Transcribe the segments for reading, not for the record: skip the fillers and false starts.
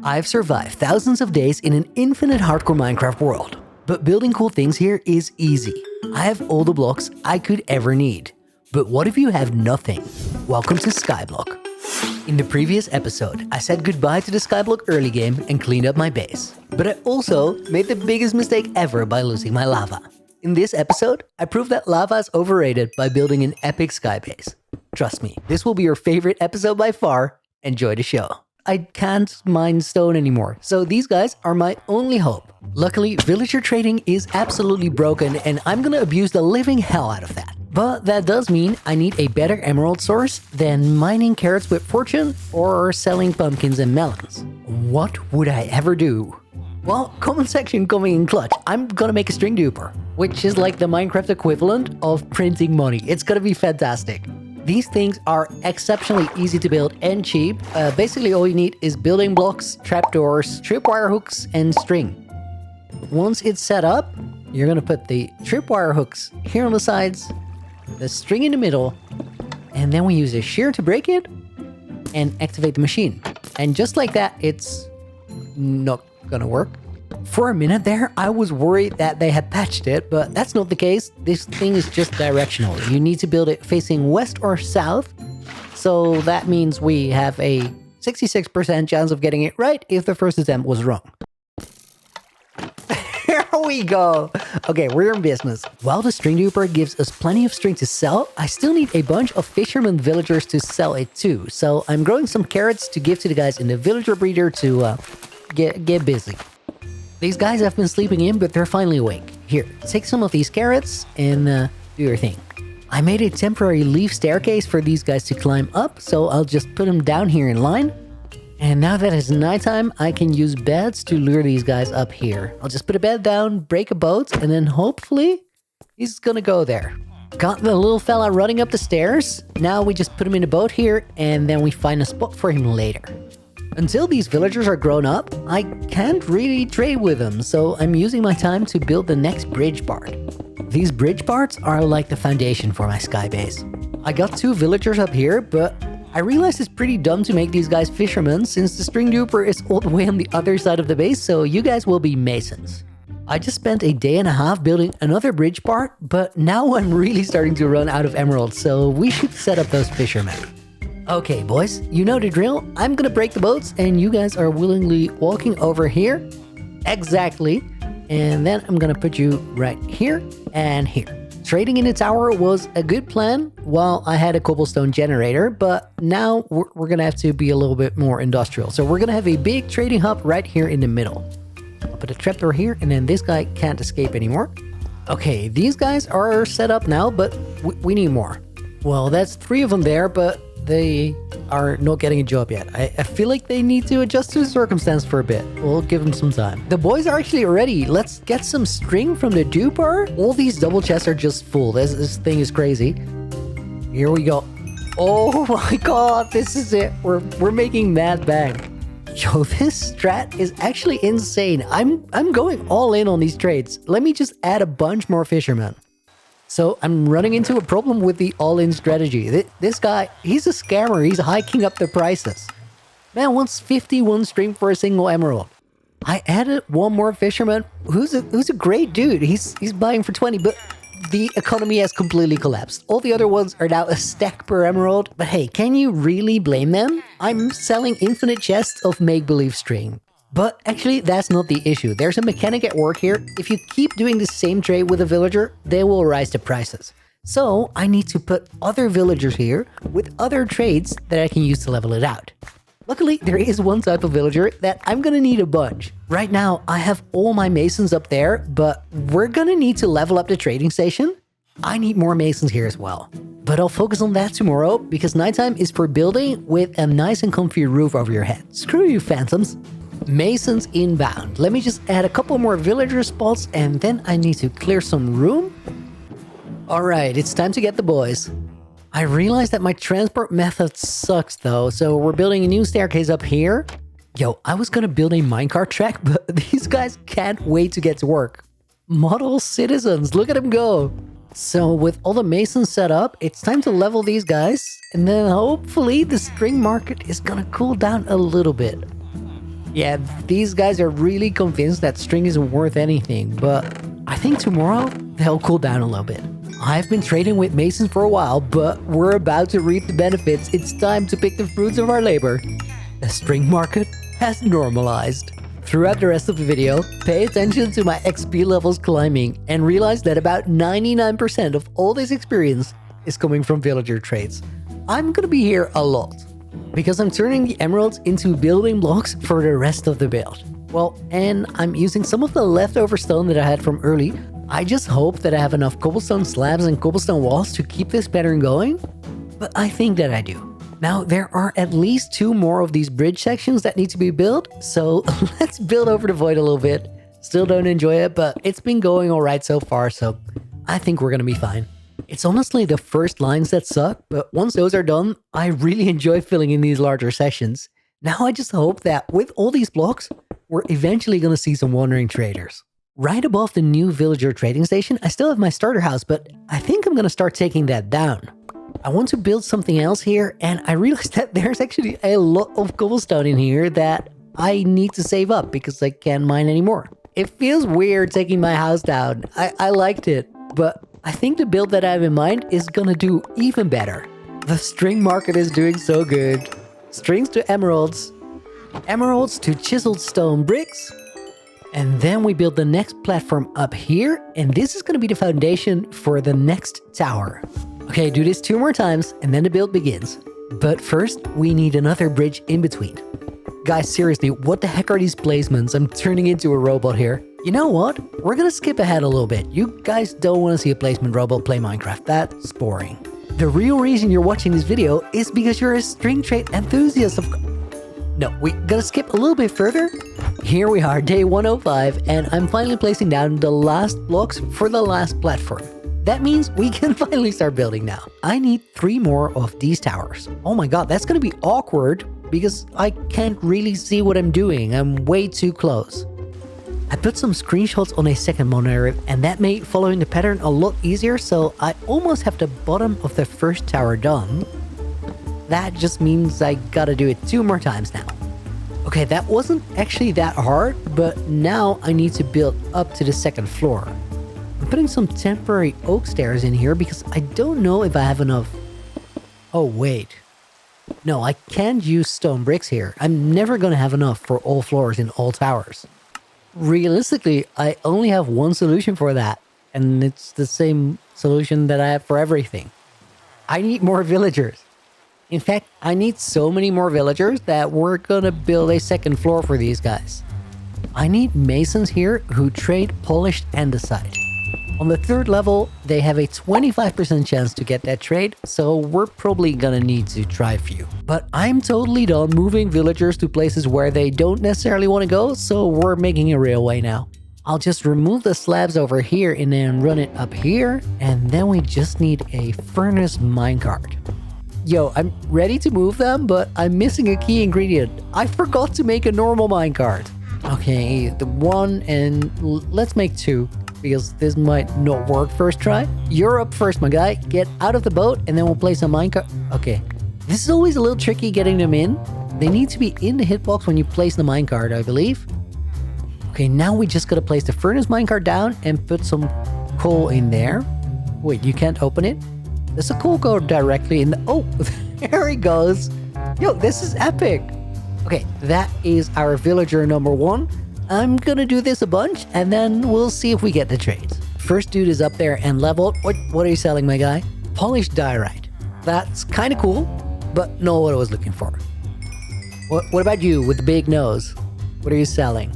I've survived thousands of days in an infinite hardcore Minecraft world, but building cool things here is easy. I have all the blocks I could ever need. But what if you have nothing? Welcome to Skyblock. In the previous episode, I said goodbye to the Skyblock early game and cleaned up my base. But I also made the biggest mistake ever by losing my lava. In this episode, I proved that lava is overrated by building an epic skybase. Trust me, this will be your favorite episode by far. Enjoy the show. I can't mine stone anymore, so these guys are my only hope. Luckily, villager trading is absolutely broken and I'm gonna abuse the living hell out of that. But that does mean I need a better emerald source than mining carrots with fortune or selling pumpkins and melons. What would I ever do? Well, comment section coming in clutch. I'm gonna make a string duper, which is like the Minecraft equivalent of printing money. It's gonna be fantastic. These things are exceptionally easy to build and cheap. Basically all you need is building blocks, trapdoors, tripwire hooks, and string. Once it's set up, you're gonna put the tripwire hooks here on the sides, the string in the middle, and then we use a shear to break it and activate the machine. And just like that, it's not gonna work. For a minute there, I was worried that they had patched it, but that's not the case. This thing is just directional. You need to build it facing west or south. So that means we have a 66% chance of getting it right if the first attempt was wrong. Here we go. Okay, we're in business. While the string duper gives us plenty of string to sell, I still need a bunch of fisherman villagers to sell it to. So I'm growing some carrots to give to the guys in the villager breeder to get busy. These guys have been sleeping in, but they're finally awake. Here, take some of these carrots and do your thing. I made a temporary leaf staircase for these guys to climb up, so I'll just put them down here in line. And now that it's nighttime, I can use beds to lure these guys up here. I'll just put a bed down, break a boat, and then hopefully he's gonna go there. Got the little fella running up the stairs. Now we just put him in a boat here, and then we find a spot for him later. Until these villagers are grown up, I can't really trade with them, so I'm using my time to build the next bridge part. These bridge parts are like the foundation for my skybase. I got 2 villagers up here, but I realized it's pretty dumb to make these guys fishermen since the string duper is all the way on the other side of the base, so you guys will be masons. I just spent a day and a half building another bridge part, but now I'm really starting to run out of emeralds, so we should set up those fishermen. Okay, boys, you know the drill. I'm gonna break the boats and you guys are willingly walking over here. Exactly. And then I'm gonna put you right here and here. Trading in the tower was a good plan while I had a cobblestone generator, but now we're gonna have to be a little bit more industrial. So we're gonna have a big trading hub right here in the middle. I'll put a trapdoor here and then this guy can't escape anymore. Okay, these guys are set up now, but we need more. Well, that's 3 of them there, but they are not getting a job yet. I feel like they need to adjust to the circumstance for a bit. We'll give them some time. The boys are actually ready. Let's get some string from the duper. All these double chests are just full. This thing is crazy. Here we go. Oh my god, this is it. We're making mad bank. Yo, this strat is actually insane. I'm going all in on these trades. Let me just add a bunch more fishermen. So I'm running into a problem with the all-in strategy. This guy, he's a scammer. He's hiking up the prices. Man wants 51 string for a single emerald. I added 1 more fisherman who's a great dude. He's buying for 20, but the economy has completely collapsed. All the other ones are now a stack per emerald. But hey, can you really blame them? I'm selling infinite chests of make-believe string. But actually, that's not the issue. There's a mechanic at work here. If you keep doing the same trade with a villager, they will rise the prices. So I need to put other villagers here with other trades that I can use to level it out. Luckily, there is one type of villager that I'm gonna need a bunch. Right now, I have all my masons up there, but we're gonna need to level up the trading station. I need more masons here as well. But I'll focus on that tomorrow because nighttime is for building with a nice and comfy roof over your head. Screw you, phantoms. Masons inbound. Let me just add a couple more villager spots and then I need to clear some room. Alright, it's time to get the boys. I realized that my transport method sucks though, so we're building a new staircase up here. Yo, I was gonna build a minecart track, but these guys can't wait to get to work. Model citizens, look at them go. So with all the masons set up, it's time to level these guys, and then hopefully the string market is gonna cool down a little bit. Yeah, these guys are really convinced that string isn't worth anything, but I think tomorrow they'll cool down a little bit. I've been trading with masons for a while, but we're about to reap the benefits. It's time to pick the fruits of our labor. The string market has normalized. Throughout the rest of the video, pay attention to my XP levels climbing and realize that about 99% of all this experience is coming from villager trades. I'm gonna be here a lot because I'm turning the emeralds into building blocks for the rest of the build. Well, and I'm using some of the leftover stone that I had from early. I just hope that I have enough cobblestone slabs and cobblestone walls to keep this pattern going, but I think that I do. Now, there are at least 2 more of these bridge sections that need to be built, so let's build over the void a little bit. Still don't enjoy it, but it's been going alright so far, so I think we're gonna be fine. It's honestly the first lines that suck, but once those are done, I really enjoy filling in these larger sections. Now I just hope that with all these blocks, we're eventually gonna see some wandering traders. Right above the new villager trading station, I still have my starter house, but I think I'm gonna start taking that down. I want to build something else here, and I realized that there's actually a lot of cobblestone in here that I need to save up because I can't mine anymore. It feels weird taking my house down. I liked it, but I think the build that I have in mind is gonna do even better. The string market is doing so good. Strings to emeralds, emeralds to chiseled stone bricks, and then we build the next platform up here, and this is gonna be the foundation for the next tower. Okay, do this 2 more times and then the build begins. But first, we need another bridge in between. Guys, seriously, what the heck are these placements? I'm turning into a robot here. You know what? We're gonna skip ahead a little bit. You guys don't want to see a placement robot play Minecraft. That's boring. The real reason you're watching this video is because you're a string trade enthusiast of... No, we gotta skip a little bit further. Here we are, day 105, and I'm finally placing down the last blocks for the last platform. That means we can finally start building now. I need 3 more of these towers. Oh my god, that's gonna be awkward because I can't really see what I'm doing. I'm way too close. I put some screenshots on a second monitor and that made following the pattern a lot easier, so I almost have the bottom of the first tower done. That just means I gotta do it 2 more times now. Okay, that wasn't actually that hard, but now I need to build up to the second floor. I'm putting some temporary oak stairs in here because I don't know if I have enough... Oh, wait. No, I can't use stone bricks here. I'm never gonna have enough for all floors in all towers. Realistically, I only have one solution for that, and it's the same solution that I have for everything. I need more villagers. In fact, I need so many more villagers that we're gonna build a second floor for these guys. I need masons here who trade polished andesite. On the 3rd level, they have a 25% chance to get that trade, so we're probably gonna need to try a few. But I'm totally done moving villagers to places where they don't necessarily want to go, so we're making a railway now. I'll just remove the slabs over here and then run it up here, and then we just need a furnace minecart. Yo, I'm ready to move them, but I'm missing a key ingredient. I forgot to make a normal minecart. Okay, the 1 and let's make 2. Because this might not work first try. You're up first, my guy. Get out of the boat and then we'll place a minecart. Okay. This is always a little tricky getting them in. They need to be in the hitbox when you place the minecart, I believe. Okay, now we just gotta place the furnace minecart down and put some coal in there. Wait, you can't open it? Does the coal go directly in the... Oh, there he goes. Yo, this is epic. Okay, that is our villager number 1. I'm gonna do this a bunch, and then we'll see if we get the trades. First dude is up there and leveled. What are you selling, my guy? Polished diorite. That's kind of cool, but not what I was looking for. What about you with the big nose? What are you selling?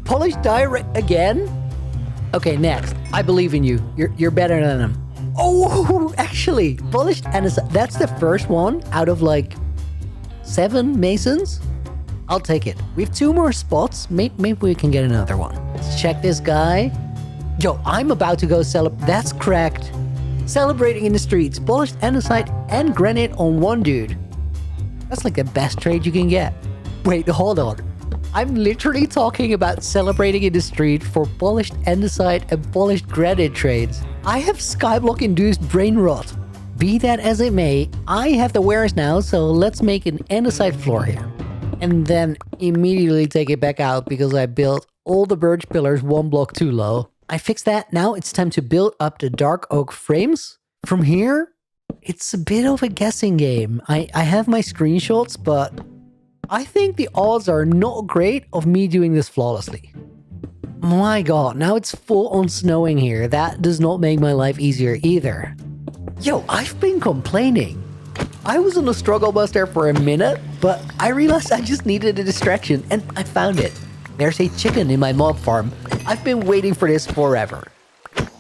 Polished diorite again? Okay, next. I believe in you. You're better than him. Oh, actually, polished and that's the first one out of like 7 masons. I'll take it. We have 2 more spots. Maybe we can get another one. Let's check this guy. Yo, I'm about to go celebrate. That's cracked. Celebrating in the streets. Polished andesite and granite on 1 dude. That's like the best trade you can get. Wait, hold on. I'm literally talking about celebrating in the street for polished andesite and polished granite trades. I have Skyblock induced brain rot. Be that as it may, I have the wares now, so let's make an andesite floor here. and then immediately take it back out because I built all the birch pillars one block too low. I fixed that. Now it's time to build up the dark oak frames. From here, it's a bit of a guessing game. I have my screenshots, but I think the odds are not great of me doing this flawlessly. My god, now it's full on snowing here. That does not make my life easier either. Yo, I've been complaining. I was on a struggle bus there for a minute, but I realized I just needed a distraction and I found it. There's a chicken in my mob farm. I've been waiting for this forever.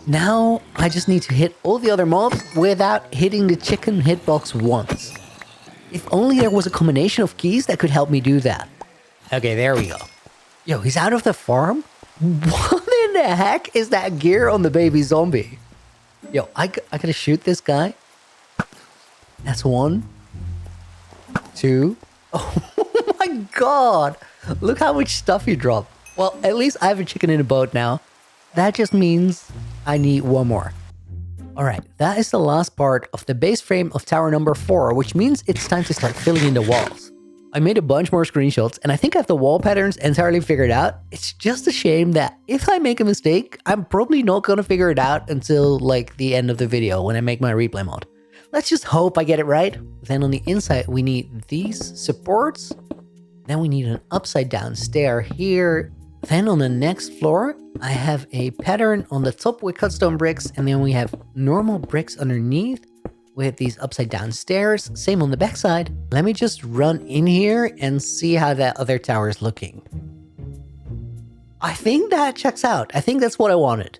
Now I just need to hit all the other mobs without hitting the chicken hitbox once. If only there was a combination of keys that could help me do that. Okay, there we go. Yo, he's out of the farm? What in the heck is that gear on the baby zombie? Yo, I gotta shoot this guy. That's 1, 2. Oh my god! Look how much stuff he dropped. Well, at least I have a chicken in a boat now. That just means I need one more. Alright, that is the last part of the base frame of tower number 4, which means it's time to start filling in the walls. I made a bunch more screenshots and I think I have the wall patterns entirely figured out. It's just a shame that if I make a mistake, I'm probably not gonna figure it out until like the end of the video when I make my replay mod. Let's just hope I get it right. Then on the inside, we need these supports. Then we need an upside down stair here. Then on the next floor, I have a pattern on the top with cutstone bricks. And then we have normal bricks underneath with these upside down stairs. Same on the backside. Let me just run in here and see how that other tower is looking. I think that checks out. I think that's what I wanted.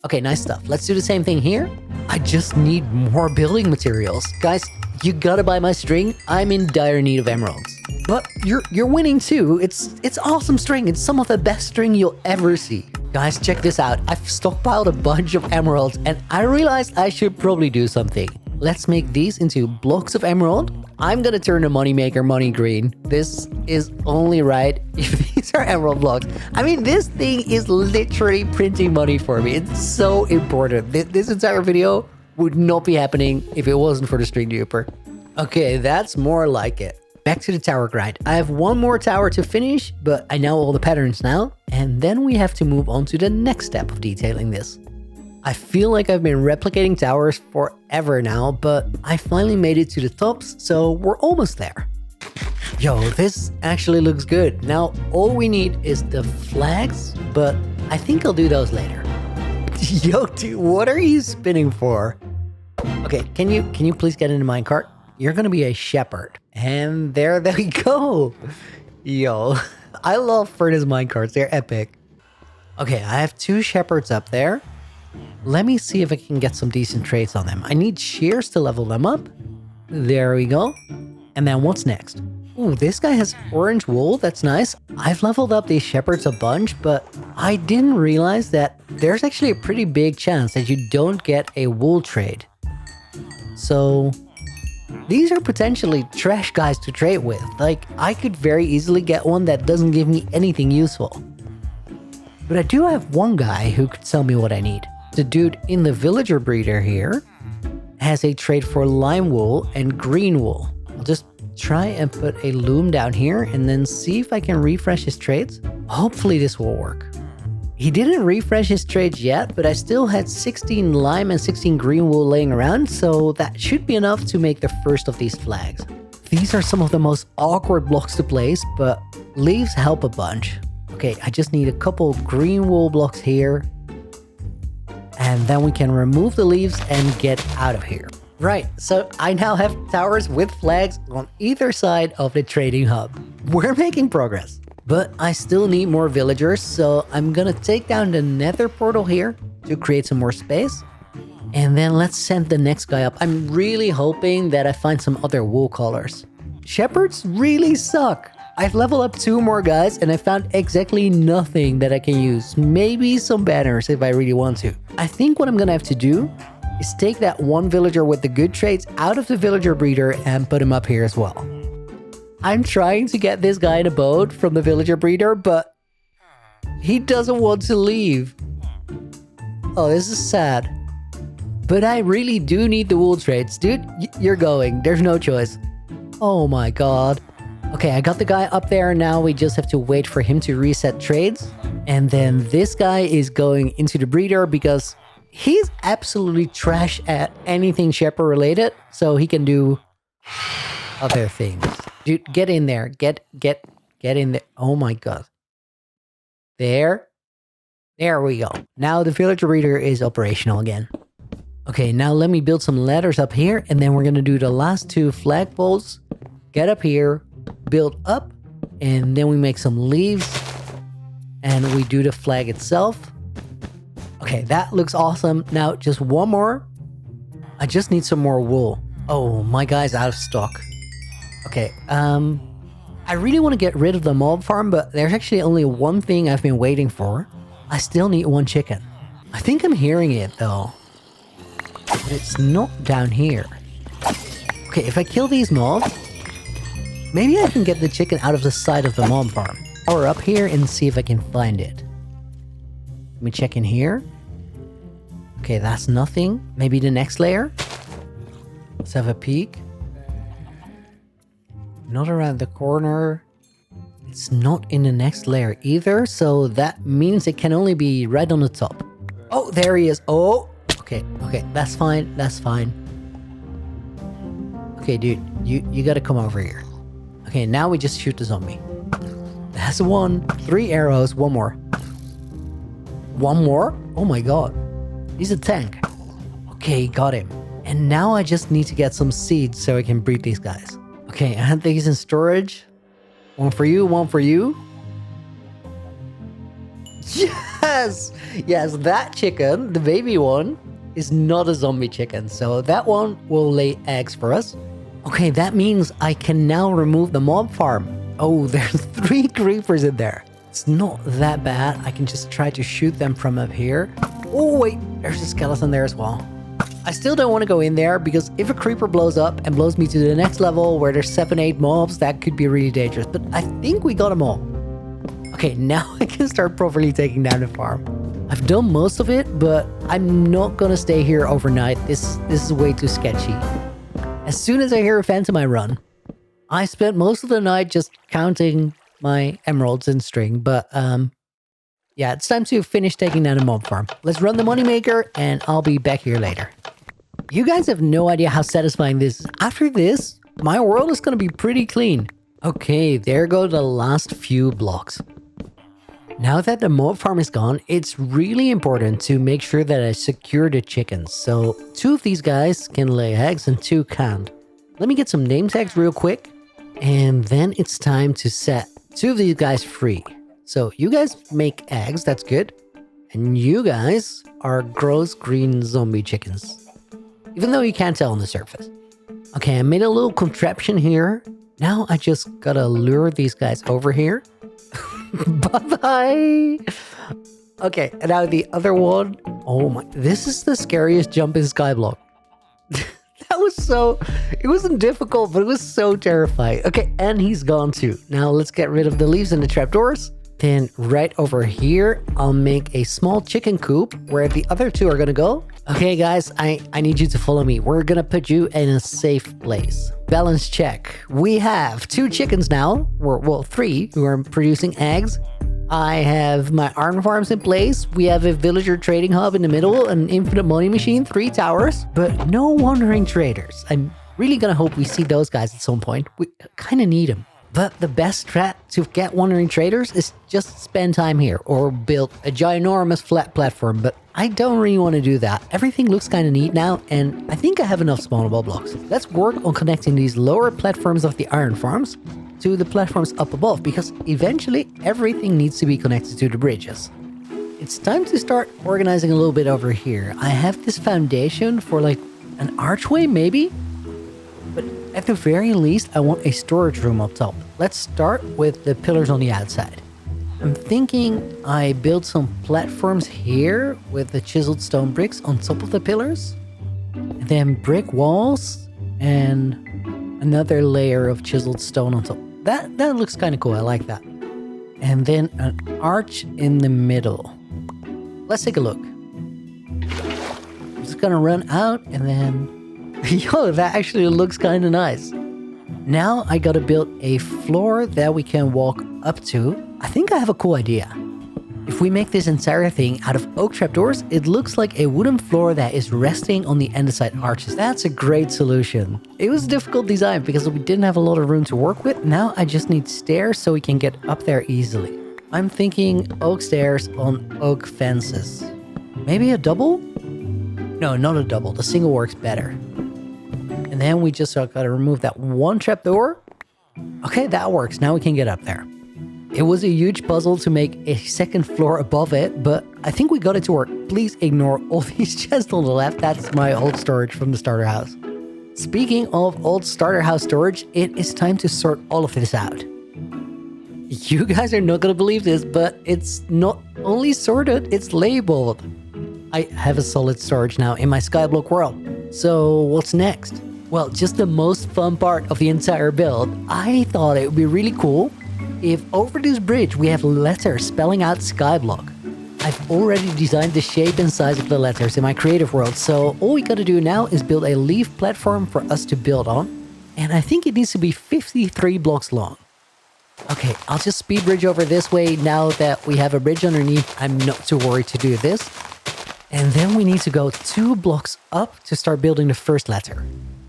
Okay, nice stuff. Let's do the same thing here. I just need more building materials. Guys, you gotta buy my string. I'm in dire need of emeralds. But you're winning too. It's awesome string. It's some of the best string you'll ever see. Guys, check this out. I've stockpiled a bunch of emeralds and I realized I should probably do something. Let's make these into blocks of emerald. I'm gonna turn the moneymaker money green. This is only right if these are emerald blocks. I mean, this thing is literally printing money for me. It's so important. This entire video would not be happening if it wasn't for the string duper. Okay, that's more like it. Back to the tower grind. I have one more tower to finish, but I know all the patterns now. And then we have to move on to the next step of detailing this. I feel like I've been replicating towers forever now, but I finally made it to the tops, so we're almost there. Yo, this actually looks good. Now, all we need is the flags, but I think I'll do those later. Yo, dude, what are you spinning for? Okay, can you please get into my cart? You're gonna be a shepherd. And there we go. Yo, I love furnace minecarts. They're epic. Okay, I have 2 shepherds up there. Let me see if I can get some decent traits on them. I need shears to level them up. There we go. And then what's next? Ooh, this guy has orange wool. That's nice. I've leveled up these shepherds a bunch, but I didn't realize that there's actually a pretty big chance that you don't get a wool trade. So these are potentially trash guys to trade with. Like, I could very easily get one that doesn't give me anything useful. But I do have one guy who could tell me what I need. The dude in the villager breeder here has a trade for lime wool and green wool. I'll just try and put a loom down here and then see if I can refresh his trades. Hopefully this will work. He didn't refresh his trades yet, but I still had 16 lime and 16 green wool laying around, so that should be enough to make the first of these flags. These are some of the most awkward blocks to place, but leaves help a bunch. Okay, I just need a couple green wool blocks here. And then we can remove the leaves and get out of here. Right, so I now have towers with flags on either side of the trading hub. We're making progress. But I still need more villagers, so I'm gonna take down the nether portal here to create some more space. And then let's send the next guy up. I'm really hoping that I find some other wool colors. Shepherds really suck. I've leveled up 2 more guys and I found exactly nothing that I can use. Maybe some banners if I really want to. I think what I'm gonna have to do is take that one villager with the good traits out of the villager breeder and put him up here as well. I'm trying to get this guy in a boat from the villager breeder, but he doesn't want to leave. Oh, this is sad. But I really do need the wool traits. Dude, you're going. There's no choice. Oh my god. Okay, I got the guy up there. Now we just have to wait for him to reset trades. And then this guy is going into the breeder because he's absolutely trash at anything shepherd related. So he can do other things. Dude, get in there. Get in there. Oh my god. There we go. Now the villager breeder is operational again. Okay, now let me build some ladders up here, and then we're gonna do the last 2 flagpoles. Get up here, build up, and then we make some leaves, and we do the flag itself. Okay, that looks awesome. Now just one more. I just need some more wool. Oh, my guy's out of stock. Okay, I really want to get rid of the mob farm, but there's actually only one thing I've been waiting for. I still need 1 chicken. I think I'm hearing it though. But it's not down here. Okay, if I kill these mobs, maybe I can get the chicken out of the side of the mob farm. Power up here and see if I can find it. Let me check in here. Okay, that's nothing. Maybe the next layer. Let's have a peek. Not around the corner. It's not in the next layer either, so that means it can only be right on the top. Oh, there he is. Oh, okay, that's fine, that's fine. Okay, dude, you gotta come over here. Okay, now we just shoot the zombie. That's 1. 3 arrows, 1 more. 1 more? Oh my god. He's a tank. Okay, got him. And now I just need to get some seeds so I can breed these guys. Okay, I had these in storage. 1 for you, 1 for you. Yes! Yes, that chicken, the baby one, is not a zombie chicken. So that one will lay eggs for us. Okay, that means I can now remove the mob farm. Oh, there's 3 creepers in there. It's not that bad. I can just try to shoot them from up here. Oh, wait, there's a skeleton there as well. I still don't want to go in there because if a creeper blows up and blows me to the next level where there's 7-8 mobs, that could be really dangerous. But I think we got them all. Okay, now I can start properly taking down the farm. I've done most of it, but I'm not gonna stay here overnight. This is way too sketchy. As soon as I hear a phantom, I run. I spent most of the night just counting my emeralds in string, but yeah, it's time to finish taking down the mob farm. Let's run the moneymaker, and I'll be back here later. You guys have no idea how satisfying this is. After this, my world is gonna be pretty clean. Okay, there go the last few blocks. Now that the mob farm is gone, it's really important to make sure that I secure the chickens. So 2 of these guys can lay eggs and 2 can't. Let me get some name tags real quick. And then it's time to set 2 of these guys free. So you guys make eggs, that's good. And you guys are gross green zombie chickens. Even though you can't tell on the surface. Okay, I made a little contraption here. Now I just gotta lure these guys over here. Bye-bye. Okay, and now the other one. Oh my, this is the scariest jump in Skyblock. That was so, it wasn't difficult, but it was so terrifying. Okay, and he's gone too. Now let's get rid of the leaves and the trapdoors. Then right over here, I'll make a small chicken coop where the other 2 are gonna go. Okay guys, I need you to follow me. We're gonna put you in a safe place. Balance check. We have 2 chickens now, well 3 who are producing eggs. I have my iron farms in place. We have a villager trading hub in the middle, an infinite money machine, 3 towers, but no wandering traders. I'm really gonna hope we see those guys at some point. We kind of need them. But the best strat to get wandering traders is just spend time here or build a ginormous flat platform, but I don't really want to do that. Everything looks kind of neat now, and I think I have enough spawnable blocks. Let's work on connecting these lower platforms of the iron farms to the platforms up above, because eventually everything needs to be connected to the bridges. It's time to start organizing a little bit over here. I have this foundation for like an archway maybe? But at the very least, I want a storage room up top. Let's start with the pillars on the outside. I'm thinking I build some platforms here with the chiseled stone bricks on top of the pillars. And then brick walls and another layer of chiseled stone on top. That looks kind of cool. I like that. And then an arch in the middle. Let's take a look. I'm just gonna run out and then... Yo, that actually looks kind of nice. Now I gotta build a floor that we can walk up to. I think I have a cool idea. If we make this entire thing out of oak trapdoors, it looks like a wooden floor that is resting on the andesite arches. That's a great solution. It was a difficult design because we didn't have a lot of room to work with. Now I just need stairs so we can get up there easily. I'm thinking oak stairs on oak fences. Maybe a double? No, not a double. The single works better. And then we just gotta remove that one trapdoor. Okay, that works. Now we can get up there. It was a huge puzzle to make a second floor above it, but I think we got it to work. Please ignore all these chests on the left. That's my old storage from the starter house. Speaking of old starter house storage, it is time to sort all of this out. You guys are not gonna believe this, but it's not only sorted, it's labeled. I have a solid storage now in my Skyblock world. So what's next? Well, just the most fun part of the entire build. I thought it would be really cool if over this bridge we have letters spelling out Skyblock. I've already designed the shape and size of the letters in my creative world, so all we gotta do now is build a leaf platform for us to build on. And I think it needs to be 53 blocks long. Okay, I'll just speed bridge over this way now that we have a bridge underneath. I'm not too worried to do this. And then we need to go 2 blocks up to start building the first letter.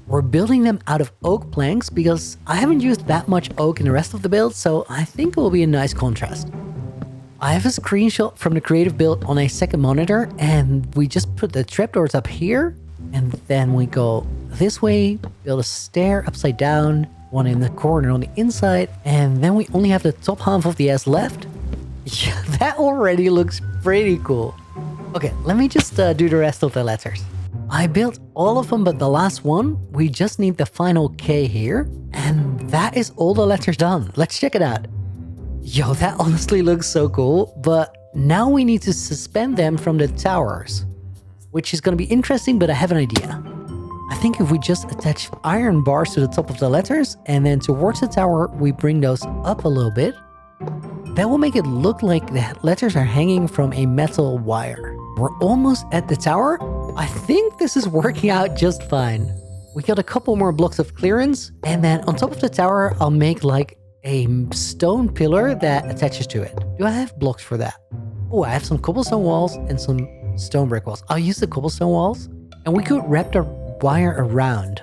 We're building them out of oak planks because I haven't used that much oak in the rest of the build, so I think it will be a nice contrast. I have a screenshot from the creative build on a second monitor, and we just put the trapdoors up here, and then we go this way, build a stair upside down, one in the corner on the inside, and then we only have the top half of the S left. Yeah, that already looks pretty cool. Okay, let me just do the rest of the letters. I built all of them but the last one. We just need the final K here. And that is all the letters done. Let's check it out. Yo, that honestly looks so cool. But now we need to suspend them from the towers, which is going to be interesting, but I have an idea. I think if we just attach iron bars to the top of the letters and then towards the tower, we bring those up a little bit. That will make it look like the letters are hanging from a metal wire. We're almost at the tower. I think this is working out just fine. We got a couple more blocks of clearance, and then on top of the tower, I'll make like a stone pillar that attaches to it. Do I have blocks for that? Oh, I have some cobblestone walls and some stone brick walls. I'll use the cobblestone walls, and we could wrap the wire around.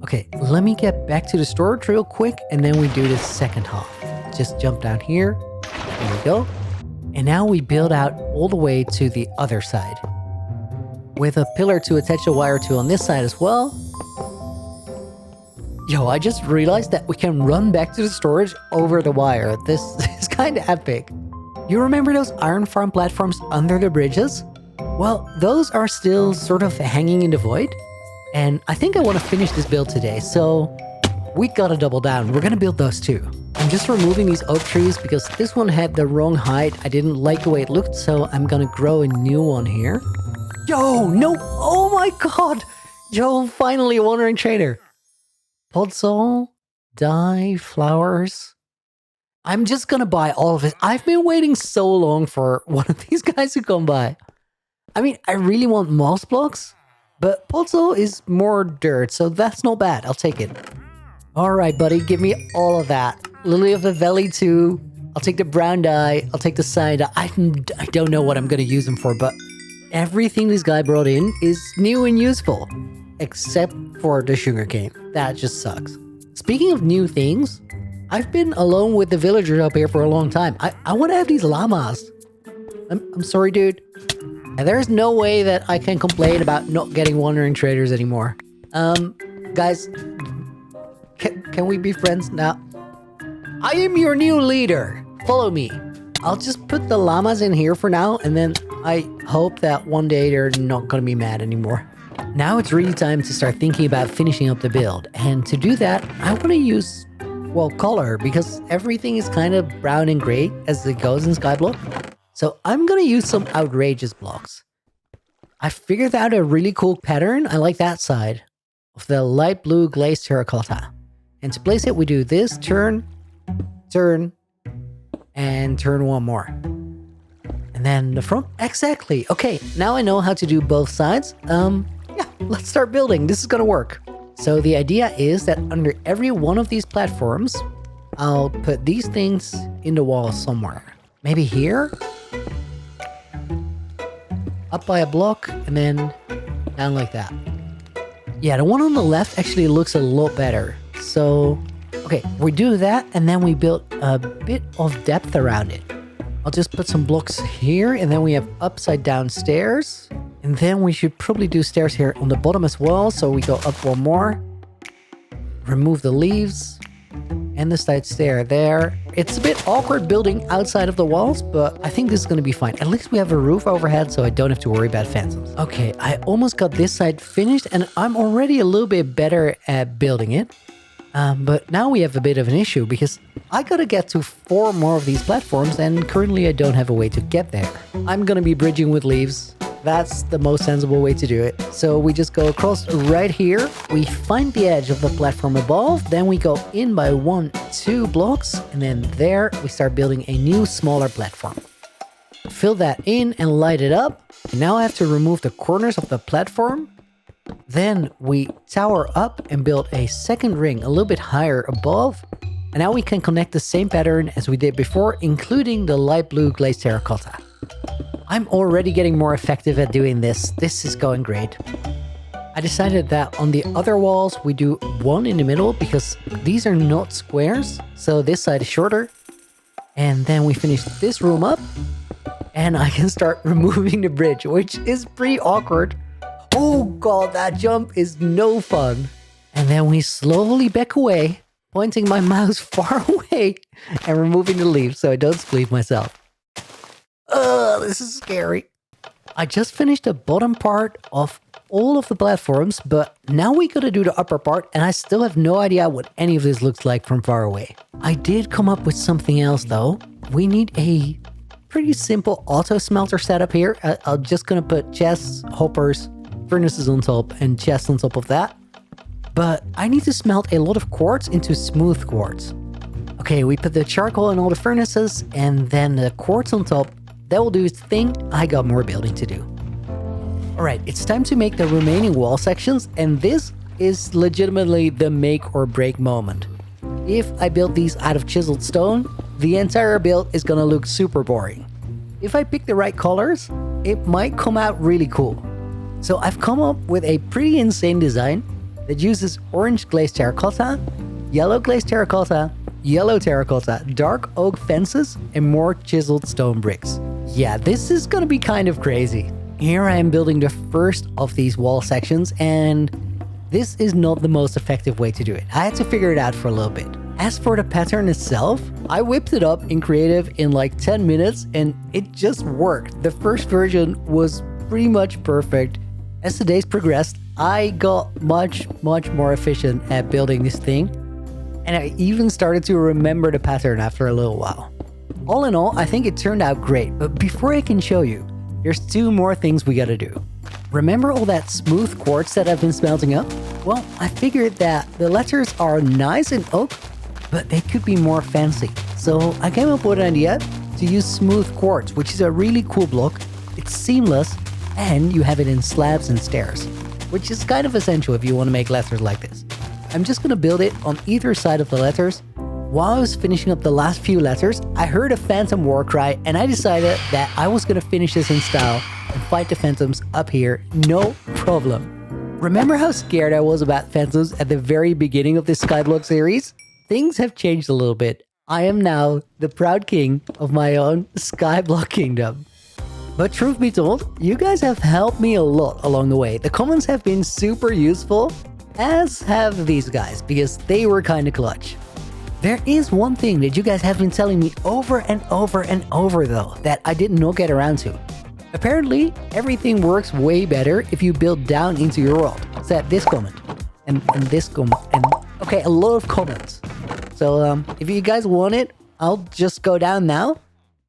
Okay, let me get back to the storage real quick, and then we do the second half. Just jump down here. There we go. And now we build out all the way to the other side, with a pillar to attach the wire to on this side as well. Yo, I just realized that we can run back to the storage over the wire. This is kind of epic. You remember those iron farm platforms under the bridges? Well, those are still sort of hanging in the void. And I think I want to finish this build today, so we gotta double down. We're gonna build those too. I'm just removing these oak trees because this one had the wrong height. I didn't like the way it looked, so I'm gonna grow a new one here. Yo, no, oh my god! Yo, finally a wandering trader. Podzol, dye, flowers. I'm just gonna buy all of it. I've been waiting so long for one of these guys to come by. I mean, I really want moss blocks, but Podzol is more dirt, so that's not bad. I'll take it. All right, buddy, give me all of that. Lily of the Valley too. I'll take the brown dye. I'll take the cyan dye. I don't know what I'm going to use them for, but everything this guy brought in is new and useful. Except for the sugarcane. That just sucks. Speaking of new things, I've been alone with the villagers up here for a long time. I want to have these llamas. I'm sorry, dude. And there's no way that I can complain about not getting wandering traders anymore. Guys, can we be friends now? I am your new leader. Follow me. I'll just put the llamas in here for now, and then I hope that one day they're not gonna be mad anymore. Now it's really time to start thinking about finishing up the build. And to do that, I want to use, well, color, because everything is kind of brown and gray as it goes in Skyblock. So I'm gonna use some outrageous blocks. I figured out a really cool pattern. I like that side of the light blue glazed terracotta. And to place it, we do this, turn, turn, and turn one more. And then the front, exactly. Okay, now I know how to do both sides. Yeah, let's start building. This is gonna work. So the idea is that under every one of these platforms, I'll put these things in the wall somewhere. Maybe here? Up by a block and then down like that. Yeah, the one on the left actually looks a lot better. So, okay, we do that and then we build a bit of depth around it. I'll just put some blocks here and then we have upside down stairs. And then we should probably do stairs here on the bottom as well. So we go up one more. Remove the leaves. And the side stair there. It's a bit awkward building outside of the walls, but I think this is going to be fine. At least we have a roof overhead, so I don't have to worry about phantoms. Okay, I almost got this side finished, and I'm already a little bit better at building it. But now we have a bit of an issue, because I gotta get to 4 more of these platforms, and currently I don't have a way to get there. I'm gonna be bridging with leaves. That's the most sensible way to do it. So we just go across right here. We find the edge of the platform above. Then we go in by 1, 2 blocks. And then there we start building a new smaller platform. Fill that in and light it up. Now I have to remove the corners of the platform. Then we tower up and build a second ring a little bit higher above. And now we can connect the same pattern as we did before, including the light blue glazed terracotta. I'm already getting more effective at doing this. This is going great. I decided that on the other walls, we do 1 in the middle because these are not squares. So this side is shorter. And then we finish this room up and I can start removing the bridge, which is pretty awkward. Oh God, that jump is no fun. And then we slowly back away, pointing my mouse far away and removing the leaves so I don't spleef myself. This is scary. I just finished the bottom part of all of the platforms, but now we gotta do the upper part and I still have no idea what any of this looks like from far away. I did come up with something else though. We need a pretty simple auto smelter setup here. I'm just gonna put chests, hoppers, furnaces on top and chests on top of that. But I need to smelt a lot of quartz into smooth quartz. Okay, we put the charcoal in all the furnaces and then the quartz on top. That will do its thing. I got more building to do. Alright, it's time to make the remaining wall sections, and this is legitimately the make or break moment. If I build these out of chiseled stone, the entire build is gonna look super boring. If I pick the right colors, it might come out really cool. So I've come up with a pretty insane design that uses orange glazed terracotta, yellow glazed terracotta, yellow terracotta, dark oak fences, and more chiseled stone bricks. Yeah, this is gonna be kind of crazy. Here I am building the first of these wall sections, and this is not the most effective way to do it. I had to figure it out for a little bit. As for the pattern itself, I whipped it up in creative in like 10 minutes and it just worked. The first version was pretty much perfect. As the days progressed, I got much more efficient at building this thing. And I even started to remember the pattern after a little while. All in all, I think it turned out great, but before I can show you, there's 2 more things we gotta do. Remember all that smooth quartz that I've been smelting up? Well, I figured that the letters are nice in oak, but they could be more fancy. So I came up with an idea to use smooth quartz, which is a really cool block. It's seamless, and you have it in slabs and stairs, which is kind of essential if you want to make letters like this. I'm just gonna build it on either side of the letters. While I was finishing up the last few letters, I heard a phantom war cry and I decided that I was gonna finish this in style and fight the phantoms up here, no problem. Remember how scared I was about phantoms at the very beginning of this Skyblock series? Things have changed a little bit. I am now the proud king of my own Skyblock kingdom. But truth be told, you guys have helped me a lot along the way. The comments have been super useful, as have these guys, because they were kinda clutch. There is one thing that you guys have been telling me over and over and over though, that I did not get around to. Apparently, everything works way better if you build down into your world. So this comment, and this comment, and okay, a lot of comments. So if you guys want it, I'll just go down now,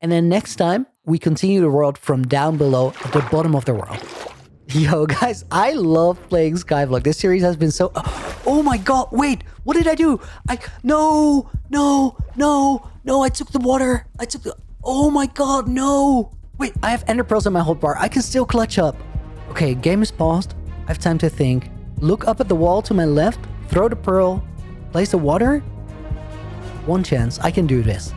and then next time, we continue the world from down below at the bottom of the world. Yo, guys, I love playing Skyblock. This series has been so... Oh my god, wait! What did I do? No! I took the water! Oh my god, no! Wait, I have ender pearls in my hotbar. I can still clutch up. Okay, game is paused. I have time to think. look up at the wall to my left, throw the pearl, place the water. One chance, I can do this.